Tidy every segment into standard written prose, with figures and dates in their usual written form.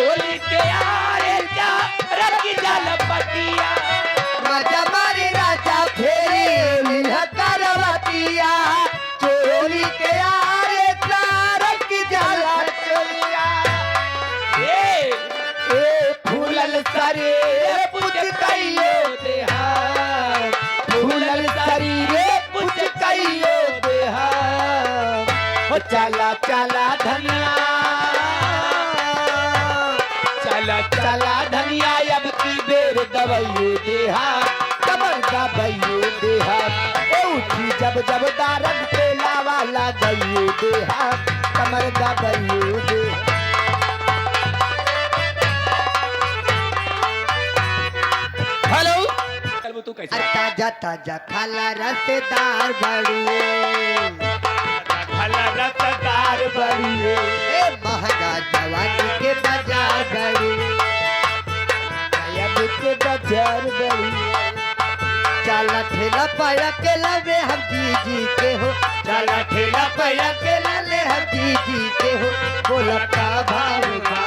चोली के आरे जा रखी जाल पतिया राजा मारी राजा फेरी मिल करवतिया चोली के आरे तारक जला चलिया ए फूलल सरे पुछ कइयो देहा फूलल शरीरे पुछ कइयो देहा ओ चला चला धनिया चला चला धनिया अब की बेर दवाइयो देहा कमर दवाइयो देहा उठी जब जब दारद पे लावा गइयो देहा कमर दवाइयो देहा हेलो चल तू कैसे ताजा ताजा खाला रसदार बड़िए भला रसदार बड़िए ए महंगा जवानी के बाजार बड़िए अब के बाजार बड़िए चला ठेला पाया के लवे हम जी के हो चला ठेला पाया के ले हम जी के हो बोला का भाव बा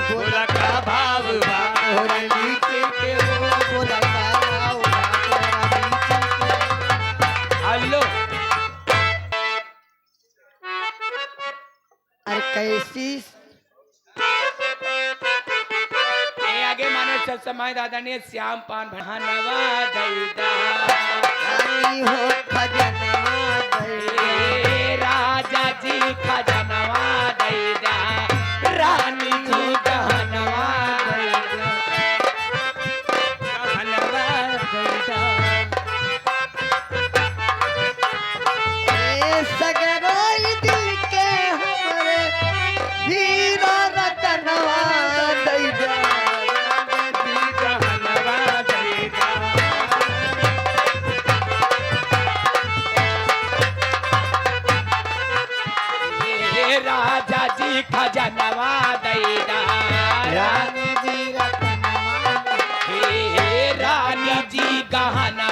बोला का भाव बा हो नीचे के हो बोला का भाव बा हेलो अरे कैसी आगे माने चल समय दादा ने श्याम पान भनवा दैदा रानी हो खजनवा दे राजा जी खजनवा दैदा रानी जी गहनवा दैदा गहनवा दैदा ए सगरोई दिल के हमरे हीरा रतनवा दई जा गहनवा दैदा राजा जी खजनवा दैदा रानी जी रतनवा हे रानी जी गहना